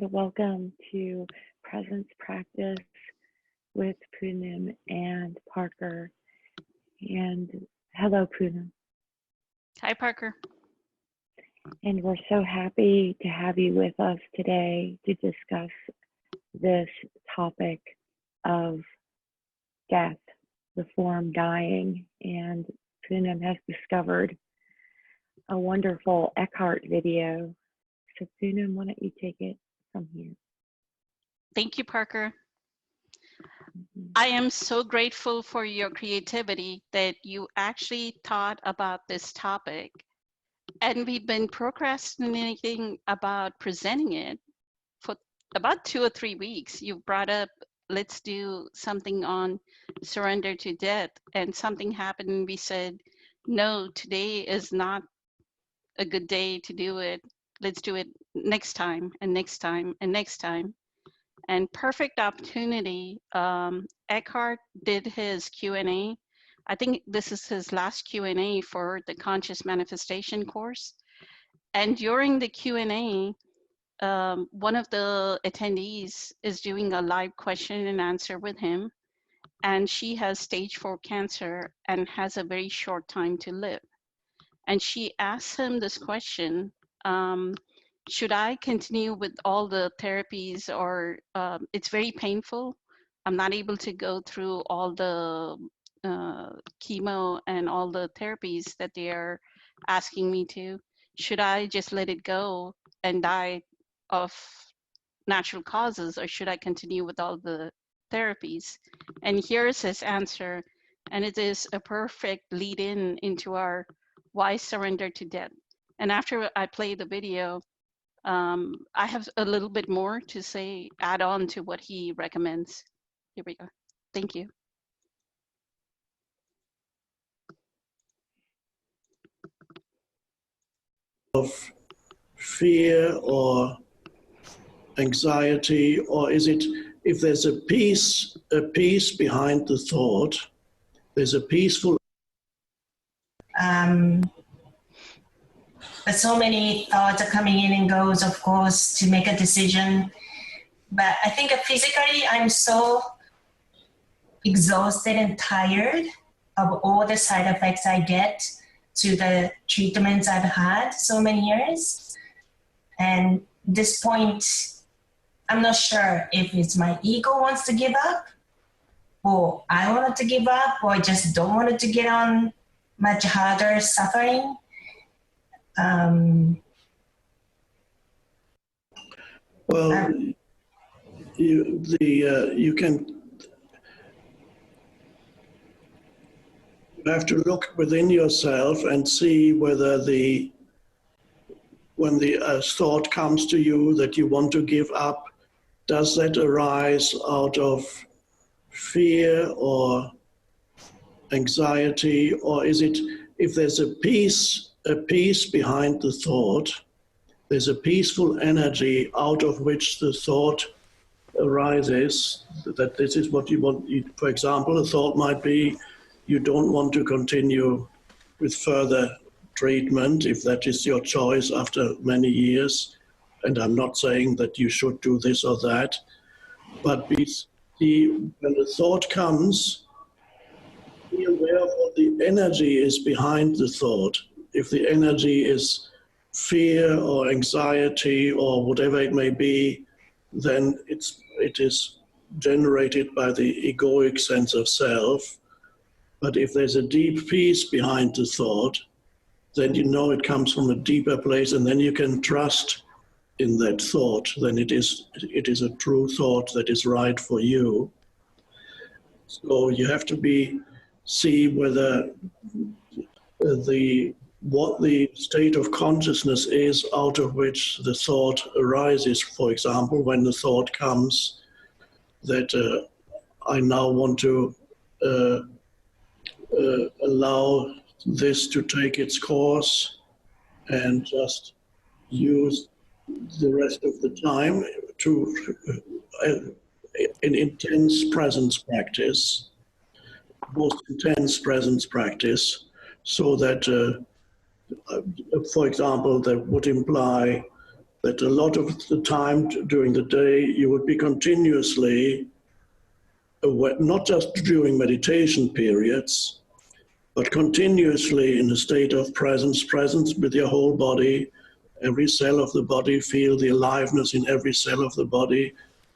welcome to Presence Practice with Poonam and Parker. And hello, Poonam. Hi, Parker. And we're so happy to have you with us today to discuss this topic of death, the form dying. And Poonam has discovered a wonderful Eckhart video. So Poonam, why don't you take it from here? Thank you, Parker. I am so grateful for your creativity that you actually thought about this topic. And we've been procrastinating about presenting it for about 2 or 3 weeks. You brought up, let's do something on surrender to death, and something happened and we said, no, today is not a good day to do it. Let's do it next time and next time and next time. And perfect opportunity. Eckhart did his Q&A. I think this is his last Q&A for the Conscious Manifestation course. And during the Q&A, one of the attendees is doing a live question and answer with him. And she has stage 4 cancer and has a very short time to live. And she asked him this question, should I continue with all the therapies, or it's very painful. I'm not able to go through all the chemo and all the therapies that they are asking me to. Should I just let it go and die of natural causes, or should I continue with all the therapies? And here's his answer. And it is a perfect lead in into our why surrender to death. And after I play the video, I have a little bit more to say, add on to what he recommends. Here we go. Thank you. Of fear or anxiety, or is it, if there's a peace behind the thought, there's a peaceful. But so many thoughts are coming in and goes, of course, to make a decision. But I think physically I'm so exhausted and tired of all the side effects I get to the treatments I've had so many years. And at this point, I'm not sure if it's my ego wants to give up, or I wanted to give up, or I just don't want it to get on much harder suffering. Well, you have to look within yourself and see whether when the thought comes to you that you want to give up, does that arise out of fear or anxiety, or is it, if there's a peace behind the thought, there's a peaceful energy out of which the thought arises, that this is what you want. For example, a thought might be, you don't want to continue with further treatment, if that is your choice after many years. And I'm not saying that you should do this or that, but when the thought comes, be aware of what the energy is behind the thought. If the energy is fear or anxiety or whatever it may be, then it is generated by the egoic sense of self. But if there's a deep peace behind the thought, then you know it comes from a deeper place, and then you can trust in that thought. Then it is a true thought that is right for you. So you have to see whether what the state of consciousness is out of which the thought arises. For example, when the thought comes that I now want to allow this to take its course and just use the rest of the time to an intense presence practice, most intense presence practice, so that, for example, that would imply that a lot of the time during the day you would be continuously aware, not just during meditation periods, but continuously in a state of presence with your whole body, every cell of the body, feel the aliveness in every cell of the body,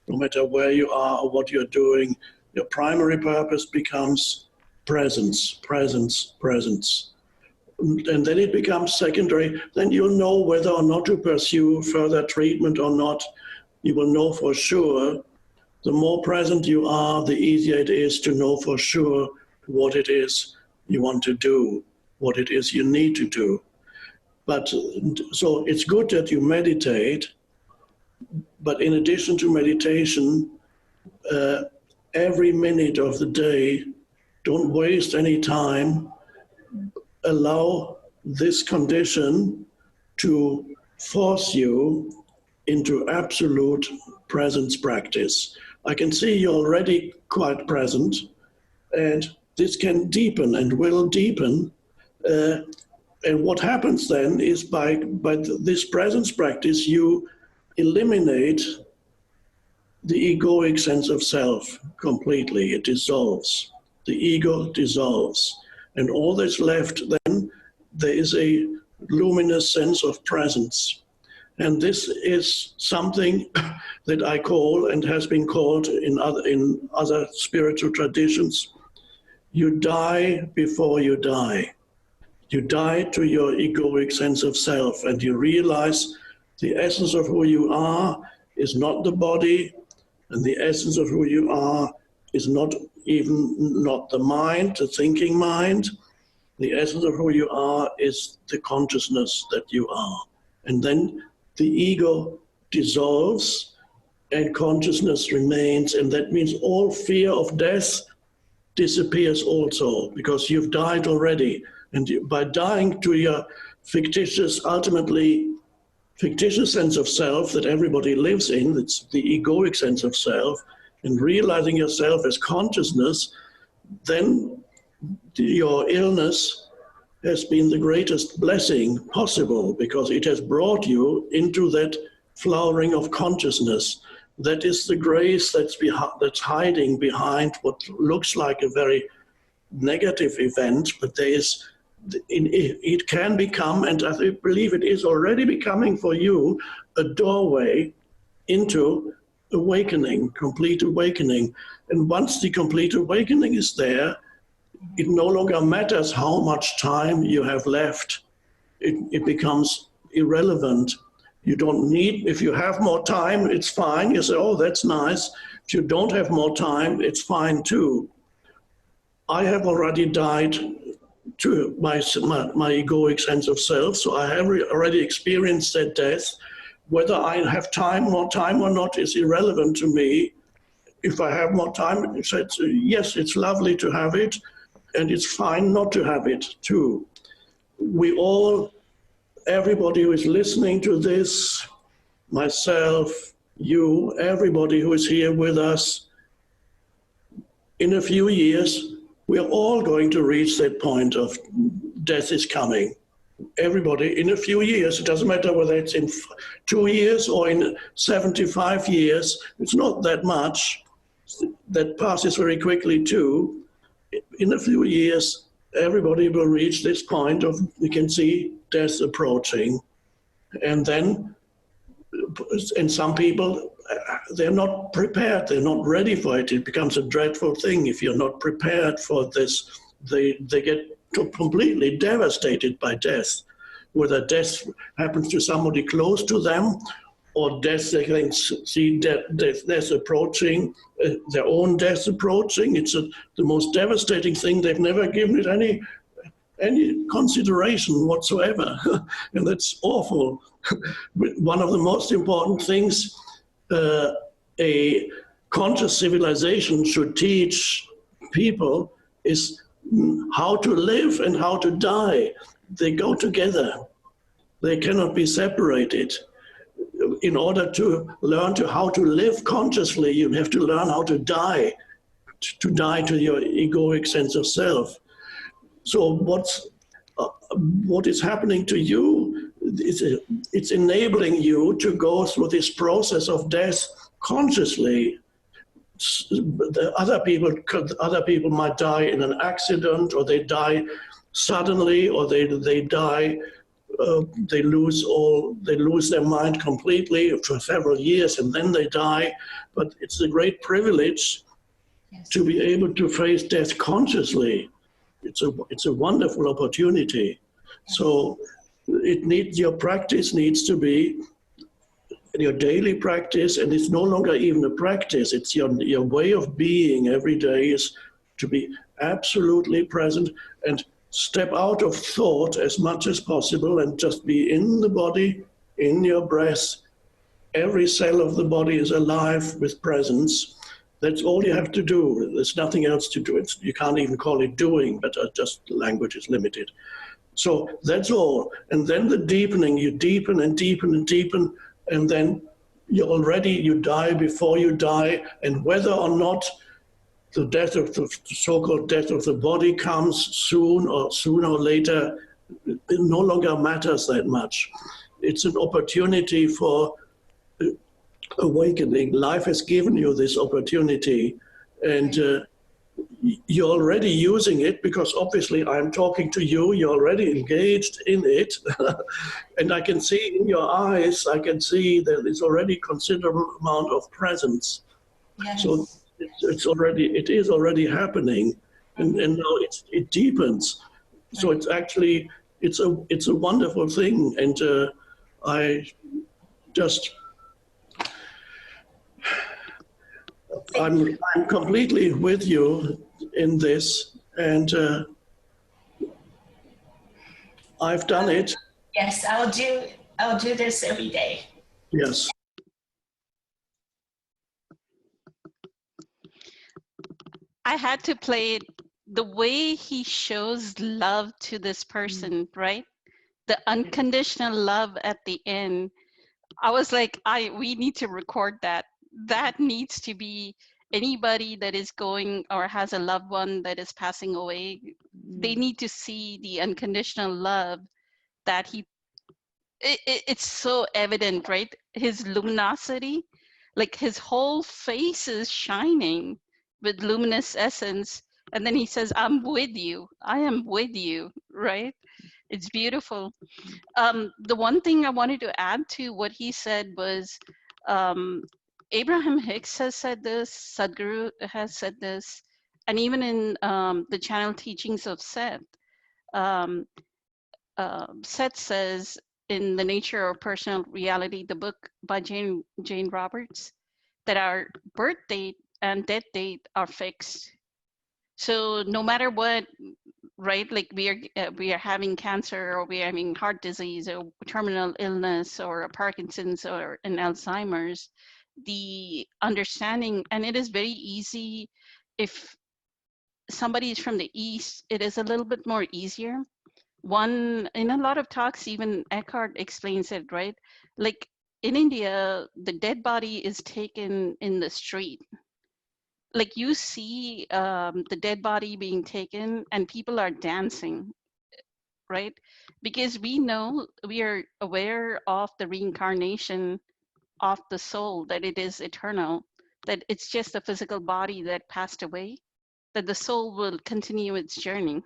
no matter where you are or what you're doing. Your primary purpose becomes presence, presence, presence. And then it becomes secondary. Then you'll know whether or not to pursue further treatment or not. You will know for sure. The more present you are, the easier it is to know for sure what it is you want to do, what it is you need to do. But so it's good that you meditate, but in addition to meditation, every minute of the day, don't waste any time. Allow this condition to force you into absolute presence practice. I can see you're already quite present, and this can deepen and will deepen. And what happens then is by this presence practice, you eliminate the egoic sense of self completely. It dissolves. The ego dissolves. And all that's left then, there is a luminous sense of presence. And this is something that I call, and has been called in other spiritual traditions, you die before you die. You die to your egoic sense of self, and you realize the essence of who you are is not the body, and the essence of who you are is not the mind, the thinking mind. The essence of who you are is the consciousness that you are. And then the ego dissolves and consciousness remains, and that means all fear of death disappears also, because you've died already. And by dying to your ultimately fictitious sense of self that everybody lives in, it's the egoic sense of self, and realizing yourself as consciousness, then your illness has been the greatest blessing possible, because it has brought you into that flowering of consciousness. That is the grace that's hiding behind what looks like a very negative event, but it can become, and I believe it is already becoming for you, a doorway into awakening, complete awakening. And once the complete awakening is there, it no longer matters how much time you have left. It becomes irrelevant. You don't need, if you have more time, it's fine. You say, oh, that's nice. If you don't have more time, it's fine too. I have already died to my egoic sense of self, so I have already experienced that death. Whether I have more time or not is irrelevant to me. If I have more time, yes, it's lovely to have it, and it's fine not to have it too. Everybody who is listening to this, myself, you, everybody who is here with us, in a few years, we're all going to reach that point of death is coming. Everybody, in a few years, it doesn't matter whether it's in 2 years or in 75 years, it's not that much. That passes very quickly too. In a few years, everybody will reach this point of, we can see death approaching. And then, and some people, they're not prepared, they're not ready for it. It becomes a dreadful thing if you're not prepared for this. They get completely devastated by death, whether death happens to somebody close to them, or death, they can see death approaching, their own death approaching. It's the most devastating thing. They've never given it any consideration whatsoever, and that's awful. One of the most important things a conscious civilization should teach people is how to live and how to die. They go together. They cannot be separated. In order to learn how to live consciously, you have to learn how to die to your egoic sense of self. So what is happening to you, it's enabling you to go through this process of death consciously. The other people might die in an accident, or they die suddenly, or they die. They lose their mind completely for several years, and then they die. But it's a great privilege to be able to face death consciously. It's a wonderful opportunity. So your practice needs to be your daily practice, and it's no longer even a practice. It's your way of being every day is to be absolutely present and step out of thought as much as possible and just be in the body, in your breath. Every cell of the body is alive with presence. That's all you have to do. There's nothing else to do. You can't even call it doing, but just language is limited. So that's all. And then the deepening, you deepen and deepen and deepen, and then you die before you die. And whether or not the death of the so-called death of the body comes sooner or later, it no longer matters that much. It's an opportunity for awakening. Life has given you this opportunity, and you're already using it, because obviously I'm talking to you, you're already engaged in it. And I can see in your eyes, I can see that there's already considerable amount of presence. Yes. So it is already happening, and now it deepens. So it's actually, it's a wonderful thing. And I'm completely with you in this, and I've done it. Yes, I'll do this every day. Yes. I had to play it the way he shows love to this person, right? The unconditional love at the end. I was like, we need to record that. That needs to be anybody that is going or has a loved one that is passing away. They need to see the unconditional love that it's so evident, right? His luminosity, like his whole face is shining with luminous essence. And then he says, I'm with you. I am with you, right? It's beautiful. The one thing I wanted to add to what he said was, Abraham Hicks has said this, Sadhguru has said this, and even in the channel teachings of Seth, Seth says in The Nature of Personal Reality, the book by Jane Roberts, that our birth date and death date are fixed. So no matter what, right? Like we are having cancer, or we are having heart disease, or terminal illness, or a Parkinson's, or an Alzheimer's. The understanding, and it is very easy if somebody is from the East, it is a little bit more easier. One, in a lot of talks, even Eckhart explains it, right? Like in India, the dead body is taken in the street. Like you see the dead body being taken and people are dancing, right? Because we know, we are aware of the reincarnation of the soul, that it is eternal, that it's just a physical body that passed away, that the soul will continue its journey,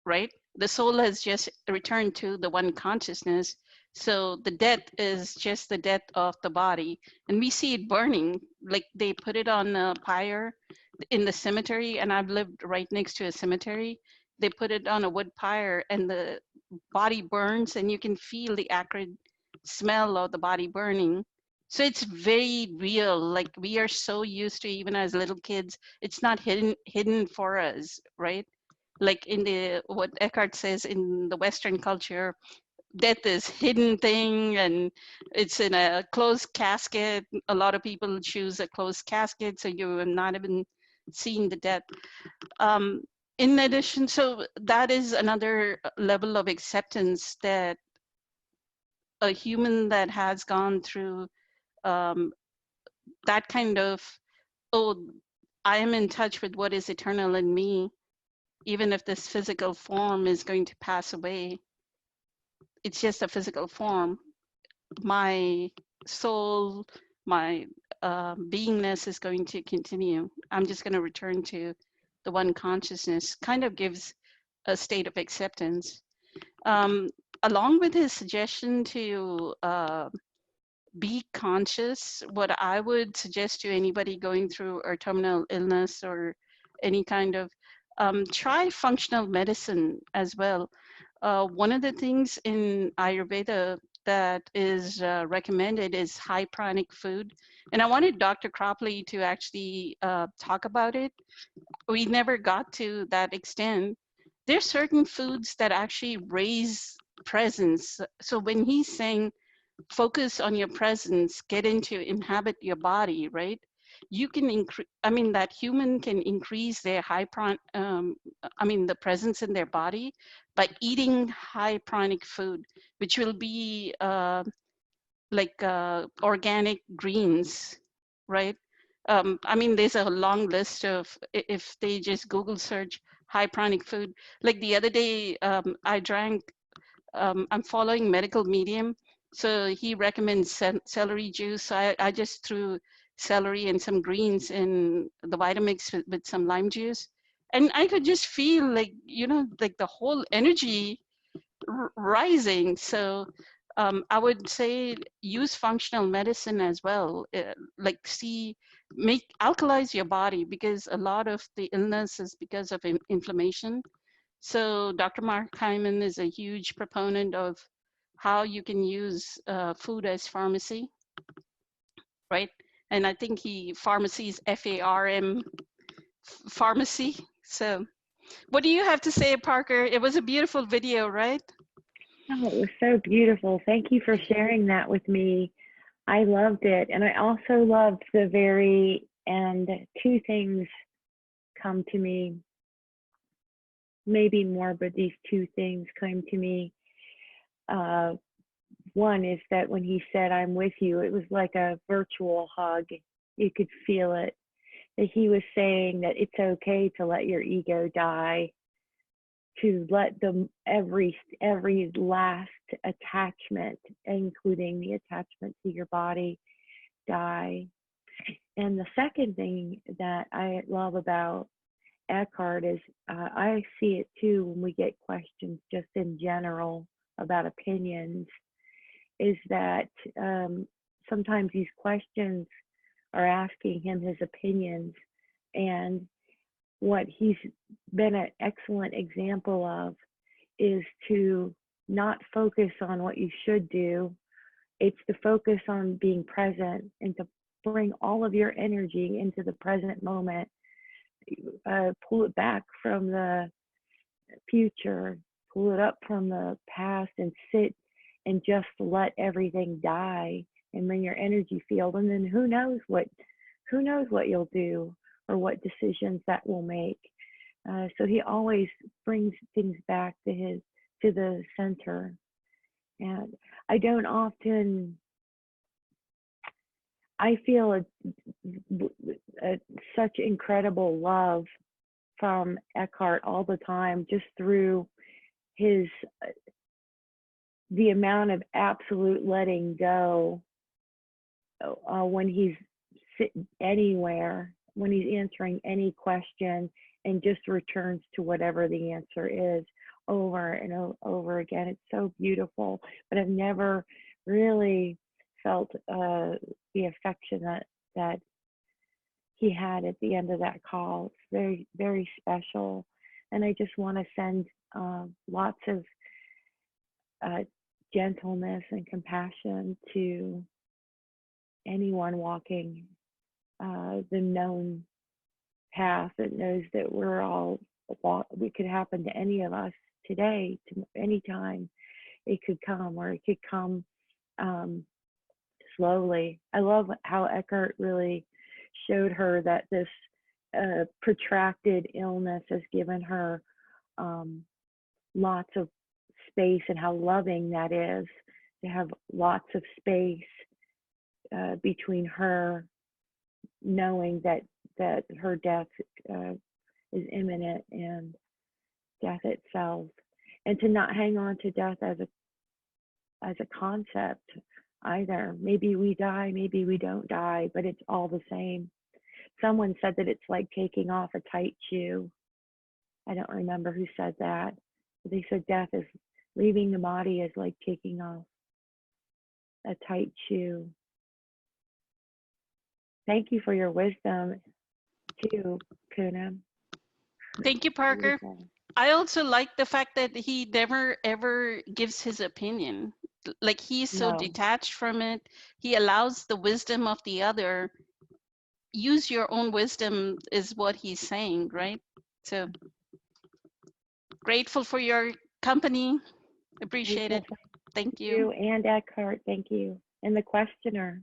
right? The soul has just returned to the one consciousness. So the death is just the death of the body. And we see it burning, like they put it on a pyre in the cemetery, and I've lived right next to a cemetery. They put it on a wood pyre and the body burns, and you can feel the acrid smell of the body burning. So it's very real. Like we are so used to, even as little kids, it's not hidden for us, right? Like in the, what Eckhart says, in the Western culture, death is hidden thing and it's in a closed casket. A lot of people choose a closed casket, so you have not even seen the death. In addition, so that is another level of acceptance, that a human that has gone through that kind of, oh, I am in touch with what is eternal in me, even if this physical form is going to pass away. it's just a physical form. My soul, my beingness is going to continue. I'm just going to return to the one consciousness. Kind of gives a state of acceptance. Along with his suggestion to be conscious, what I would suggest to anybody going through a terminal illness or any kind of try functional medicine as well. One of the things in Ayurveda that is recommended is high pranic food. And I wanted Dr. Cropley to actually talk about it. We never got to that extent. There's certain foods that actually raise presence. So when he's saying focus on your presence, get into inhabit your body, right? You can increase, I mean, that human can increase their the presence in their body by eating high pranic food, which will be organic greens, right? There's a long list of, if they just Google search high pranic food. Like the other day, I drank, I'm following Medical Medium, so he recommends celery juice. So I just threw celery and some greens in the Vitamix with some lime juice. And I could just feel like, like the whole energy rising. So I would say use functional medicine as well. Alkalize your body, because a lot of the illness is because of inflammation. So Dr. Mark Hyman is a huge proponent of how you can use food as pharmacy, right? And I think pharmacy is F-A-R-M, pharmacy. So what do you have to say, Parker? It was a beautiful video, right? Oh, it was so beautiful. Thank you for sharing that with me. I loved it. And I also loved the very end. Two things come to me, maybe more, but these two things came to me. One is that when he said, "I'm with you," it was like a virtual hug. You could feel it. That he was saying that it's okay to let your ego die, to let every last attachment, including the attachment to your body, die. And the second thing that I love about Eckhart is I see it too when we get questions just in general about opinions, is that sometimes these questions are asking him his opinions, and what he's been an excellent example of is to not focus on what you should do. It's to focus on being present and to bring all of your energy into the present moment. Pull it back from the future, pull it up from the past, and sit and just let everything die and bring your energy field. And then who knows what you'll do or what decisions that will make. So he always brings things back to the center. And I don't often, I feel such incredible love from Eckhart all the time, just through the amount of absolute letting go when he's anywhere, when he's answering any question, and just returns to whatever the answer is over and over again. It's so beautiful, but I've never really felt the affection that he had at the end of that call. It's very, very special. And I just want to send lots of gentleness and compassion to anyone walking the known path, that knows that we could happen to any of us today, to any time it could come, or it could come slowly. I love how Eckhart really showed her that this protracted illness has given her lots of space, and how loving that is, to have lots of space between her knowing that her death is imminent, and death itself, and to not hang on to death as as a concept either. Maybe we die, maybe we don't die, but it's all the same. Someone said that it's like taking off a tight shoe. I don't remember who said that. But they said death is leaving the body is like taking off a tight shoe. Thank you for your wisdom too, Kuna. Thank you, Parker. Beautiful. I also like the fact that he never ever gives his opinion. Like he's so No. detached from it. He allows the wisdom of the other. Use your own wisdom is what he's saying, right? So grateful for your company. Appreciate it. Grateful Thank for you you. and Eckhart, thank you. And the questioner.